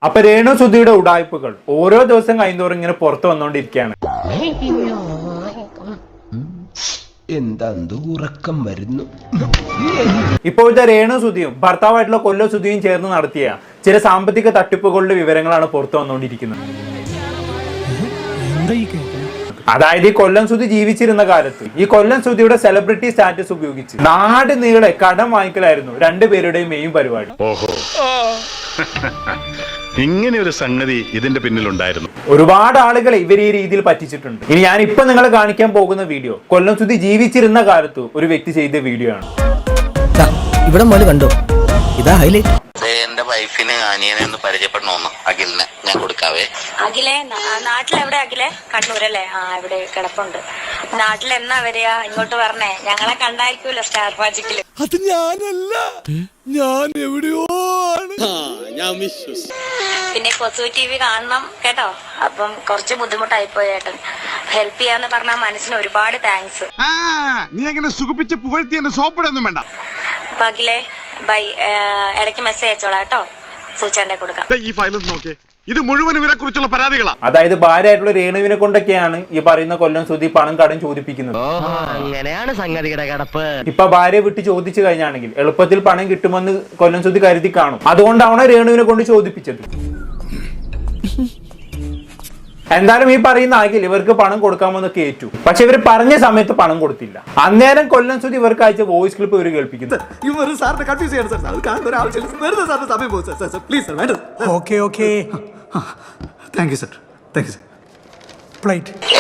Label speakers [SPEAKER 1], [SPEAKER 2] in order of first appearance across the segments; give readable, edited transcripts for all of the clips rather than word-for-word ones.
[SPEAKER 1] അപ്പൊ രേണു സുധിയുടെ ഉടായ്പകൾ ഓരോ ദിവസം കഴിയുന്തോറും ഇങ്ങനെ പുറത്തു വന്നുകൊണ്ടിരിക്കുകയാണ്.
[SPEAKER 2] എന്താ ഉറക്കം വരുന്നു.
[SPEAKER 1] ഇപ്പോഴത്തെ രേണു സുധിയും ഭർത്താവായിട്ടുള്ള കൊല്ലം സുധിയും ചേർന്ന് നടത്തിയ ചില സാമ്പത്തിക തട്ടിപ്പുകളുടെ വിവരങ്ങളാണ് പുറത്തു വന്നുകൊണ്ടിരിക്കുന്നത്. അതായത് ഈ കൊല്ലം സുധി ജീവിച്ചിരുന്ന കാലത്ത് ഈ കൊല്ലം സുധിയുടെ സെലിബ്രിറ്റി സ്റ്റാറ്റസ് ഉപയോഗിച്ച് നാട് നീളെ കടം വാങ്ങിക്കലായിരുന്നു രണ്ടുപേരുടെയും മെയിൻ പരിപാടി.
[SPEAKER 3] ഇങ്ങനെ ഒരു സംഗതി ഇതിന്റെ പിന്നിലുണ്ടായിരുന്നു.
[SPEAKER 1] ഒരുപാട് ആളുകളെ ഇവർ ഈ രീതിയിൽ പറ്റിച്ചിട്ടുണ്ട്. ഇനി ഞാൻ ഇപ്പൊ നിങ്ങളെ കാണിക്കാൻ പോകുന്ന വീഡിയോ കൊല്ലം സുധി ജീവിച്ചിരുന്ന കാലത്ത് ഒരു വ്യക്തി ചെയ്ത വീഡിയോ ആണ്.
[SPEAKER 4] ഇവിടെ മോള് കണ്ടോ, ഇതാ ഹൈലൈറ്റ്.
[SPEAKER 5] എന്റെ വൈഫിന് അനിയനെ ഒന്ന് പരിചയപ്പെടണമെന്ന് അഖിലിനെ ഞാൻ കൊടുക്കാവേ.
[SPEAKER 6] അഖിലെ നാട്ടിലെവിടെ? അഖിലെ കണ്ണൂരല്ലേ? ആ ഇവിടെ കിടപ്പുണ്ട്. നാട്ടിൽ എന്നാ വരിക? ഇങ്ങോട്ട് പറഞ്ഞേ, ഞങ്ങളെ കണ്ടായിരിക്കൂല്ലോ സ്റ്റാർ മാജിക്കില്.
[SPEAKER 7] അത് ഞാനല്ല, ഞാൻ എവിടെയോ ആണ്.
[SPEAKER 6] പിന്നെ കൊസു TV കാണണം കേട്ടോ. അപ്പം കുറച്ച് ബുദ്ധിമുട്ടായിപ്പോയി ഏട്ടൻ. ഹെൽപ്പ് ചെയ്യാന്ന് പറഞ്ഞ മനസ്സിന് ഒരുപാട് താങ്ക്സ്.
[SPEAKER 3] നീ അങ്ങനെ സുഖിപ്പിച്ച് പുകഴ്ത്തി എന്നെ സോപ്പിടൊന്നും വേണ്ട.
[SPEAKER 6] അപ്പൊ അഖിലെ ബൈ, ഇടയ്ക്ക് മെസ്സേജ് അയച്ചോളാം കേട്ടോ. സൂചന കൊടുക്കാം.
[SPEAKER 3] ഈ ഫയലും നോക്കേ, ഇത് മുഴുവൻ ഇവരെ കുറിച്ചുള്ള പരാതികളാണ്.
[SPEAKER 1] അതായത് ഭാര്യയായിട്ടുള്ള രേണുവിനെ കൊണ്ടൊക്കെയാണ് ഈ പറയുന്ന കൊല്ലം സുധി പണം കടം ചോദിപ്പിക്കുന്നത്.
[SPEAKER 4] അങ്ങനെയാണ് സംഗതിയുടെ കിടപ്പ്.
[SPEAKER 1] ഇപ്പൊ ഭാര്യ വിട്ട് ചോദിച്ചു കഴിഞ്ഞാണെങ്കിൽ എളുപ്പത്തിൽ പണം കിട്ടുമെന്ന് കൊല്ലം സുധി കരുതി കാണും. അതുകൊണ്ടാണ് രേണുവിനെ കൊണ്ട് ചോദിപ്പിച്ചത്. എന്തായാലും ഈ പറയുന്ന അഖിൽ ഇവർക്ക് പണം കൊടുക്കാമെന്നൊക്കെ ഏറ്റു. പക്ഷെ ഇവർ പറഞ്ഞ സമയത്ത് പണം കൊടുത്തില്ല. അന്നേരം കൊല്ലം സുധി ഇവർക്ക് അയച്ച വോയിസ് ക്ലിപ്പ് ഇവർ കേൾപ്പിക്കുന്നു.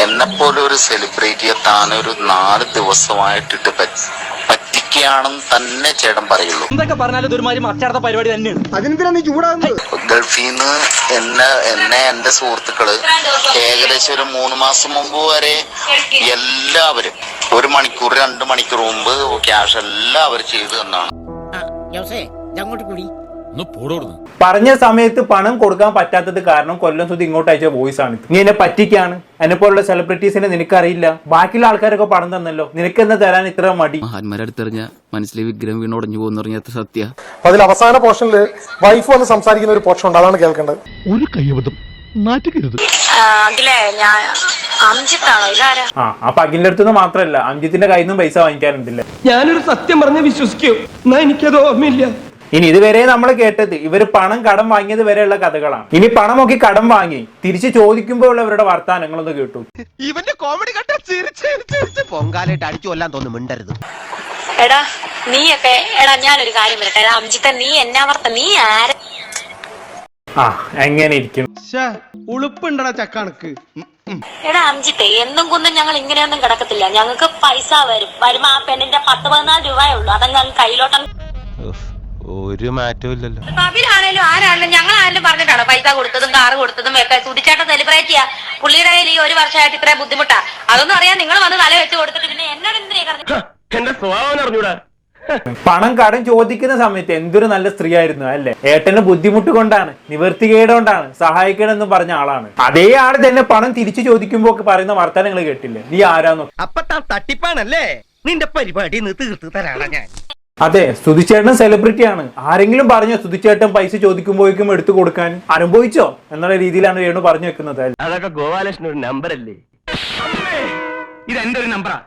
[SPEAKER 5] എന്നെപ്പോലെ ഒരു സെലിബ്രിറ്റിയെ താനൊരു 4 ദിവസമായിട്ടിട്ട് പറ്റിക്കുകയാണെന്ന് തന്നെ ചേട്ടൻ പറയുള്ളൂ.
[SPEAKER 4] എന്തൊക്കെ പറഞ്ഞാലും ഒരുമാതിരി മറ്റാർത്ത പരിപാടി തന്നെയാണ്.
[SPEAKER 5] ഗൾഫിൽ നിന്ന് എന്നെ എന്റെ സുഹൃത്തുക്കള് ഏകദേശം ഒരു 3 മാസം മുമ്പ് വരെ എല്ലാവരും 1 മണിക്കൂർ 2 മണിക്കൂർ മുമ്പ് ക്യാഷ് എല്ലാവരും ചെയ്തു തന്നാണ്.
[SPEAKER 1] പറഞ്ഞ സമയത്ത് പണം കൊടുക്കാൻ പറ്റാത്തത് കാരണം കൊല്ലം സുധി ഇങ്ങോട്ട് അയച്ച വോയിസ് ആണ്. നീ എന്നെ പറ്റിക്കാണ്, എന്നെ പോലുള്ള സെലിബ്രിറ്റീസിനെ നിനക്കറിയില്ല, ബാക്കിയുള്ള ആൾക്കാരൊക്കെ പണം തന്നല്ലോ, നിനക്ക് എന്താ തരാൻ ഇത്ര മടി?
[SPEAKER 8] മഹാന്മാരടുത്തെറിഞ്ഞ മനസ്സിലെ വിഗ്രഹം വീണുടഞ്ഞു പോകുന്ന സത്യ.
[SPEAKER 9] അതിൽ അവസാന പോർഷനിൽ വൈഫ് വന്ന് സംസാരിക്കുന്ന ഒരു പോർഷൻ ഉണ്ട്, അതാണ് കേൾക്കേണ്ടത്.
[SPEAKER 7] ഒരു കയ്യബദ്ധം നാറ്റുകരുത്.
[SPEAKER 6] അഖിലെ ഞാൻ അംജിത്താണോ ഇതാരാ?
[SPEAKER 1] അപ്പൊ അഖിലിന്റെ അടുത്തുനിന്ന് മാത്രല്ല അംജിത്തിന്റെ കയ്യിൽ നിന്നും പൈസ വാങ്ങിക്കാറുണ്ടല്ലേ?
[SPEAKER 2] ഞാനൊരു സത്യം പറഞ്ഞ് വിശ്വസിക്കൂ, എന്നാ എനിക്കത് ഓർമ്മയില്ല.
[SPEAKER 1] ഇനി ഇതുവരെ നമ്മൾ കേട്ടത് ഇവര് പണം കടം വാങ്ങിയത് വരെയുള്ള കഥകളാണ്. ഇനി പണമൊക്കെ കടം വാങ്ങി തിരിച്ചു ചോദിക്കുമ്പോഴുള്ളവരുടെ വർത്താനങ്ങളൊന്ന് കേട്ടു.
[SPEAKER 2] ഇവന്റെ കോമഡി കണ്ട പൊങ്കാലായിട്ട് അടിച്ചു കൊല്ലാൻ തോന്നുന്നു. മിണ്ടരുത്.
[SPEAKER 6] എടാ നീയൊക്കെ, എടാ ഞാനൊരു കാര്യം പറയട്ടെ. അംജിത്ത നീ എന്നാ വർത്ത, നീ ആര?
[SPEAKER 1] എങ്ങനെ ഇരിക്കും?
[SPEAKER 2] ഉളുപ്പുണ്ടടാ ചക്കണക്ക്.
[SPEAKER 6] എടാ അംജിത്തെ, എന്നും കുന്നും ഞങ്ങൾ ഇങ്ങനെയൊന്നും കിടക്കത്തില്ല. ഞങ്ങൾക്ക് പൈസ വരുമ്പോ ആ പെണ്ണിന്റെ 10-14 രൂപയേ ഉള്ളൂ. അതങ്ങ് കയ്യിലോട്ടം
[SPEAKER 2] ഒരു മാറ്റവും ഇല്ലല്ലോ.
[SPEAKER 6] അവരാണേലും ആരാണേലും ഞങ്ങൾ ആരെങ്കിലും പറഞ്ഞിട്ടാണോ പൈസ കൊടുത്തതും കാറ് കൊടുത്തതും ഒക്കെ? സുധിച്ചേട്ടൻ സെലിബ്രേറ്റ് ചെയ്യാ. പുള്ളിയുടെ കയ്യിൽ ഈ 1 വർഷമായിട്ട് ഇത്ര ബുദ്ധിമുട്ടാ. അതൊന്നും അറിയാൻ നിങ്ങൾ വന്ന് തല വെച്ച് കൊടുത്തിട്ട് പിന്നെ എന്നോട് എന്തിനാ?
[SPEAKER 2] എന്റെ സ്വഭാവം അറിഞ്ഞൂടാ.
[SPEAKER 1] പണം കടം ചോദിക്കുന്ന സമയത്ത് എന്തൊരു നല്ല സ്ത്രീ ആയിരുന്നു അല്ലെ? ഏട്ടന് ബുദ്ധിമുട്ട് കൊണ്ടാണ്, നിവൃത്തികേട് കൊണ്ടാണ് സഹായിക്കണമെന്ന് പറഞ്ഞ ആളാണ്. അതേ ആള് തന്നെ പണം തിരിച്ചു ചോദിക്കുമ്പോ പറയുന്ന വർത്തമാനങ്ങൾ കേട്ടില്ലേ? നീ ആരാന്നോ?
[SPEAKER 4] അപ്പൊ താൻ തട്ടിപ്പാണല്ലേ? നിന്റെ പരിപാടി തീർത്ത് തരാണ് ഞാൻ.
[SPEAKER 1] അതെ, സുധിച്ചേട്ടൻ സെലിബ്രിറ്റിയാണ്. ആരെങ്കിലും പറഞ്ഞോ സുധിച്ചേട്ടൻ പൈസ ചോദിക്കുമ്പോഴേക്കും എടുത്തു കൊടുക്കാൻ? അനുഭവിച്ചോ എന്നുള്ള രീതിയിലാണ് രേണു പറഞ്ഞു വെക്കുന്നത്.
[SPEAKER 2] അതൊക്കെ ഗോപാലകൃഷ്ണൻ ഒരു നമ്പർ അല്ലേ? ഇത് എന്റെ ഒരു നമ്പറാ.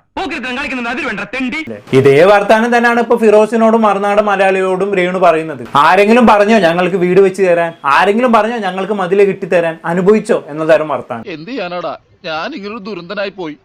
[SPEAKER 1] ഇതേ വർത്താനം തന്നെയാണ് ഇപ്പൊ ഫിറോസിനോടും മറുനാട് മലയാളിയോടും രേണു പറയുന്നത്. ആരെങ്കിലും പറഞ്ഞോ ഞങ്ങൾക്ക് വീട് വെച്ച് തരാൻ? ആരെങ്കിലും പറഞ്ഞോ ഞങ്ങൾക്ക് മതില് കിട്ടിത്തരാൻ? അനുഭവിച്ചോ എന്ന തരം വർത്താനം.
[SPEAKER 7] എന്ത് ചെയ്യാനാടാ, ഞാൻ ഇങ്ങനൊരു ദുരന്തനായി പോയി.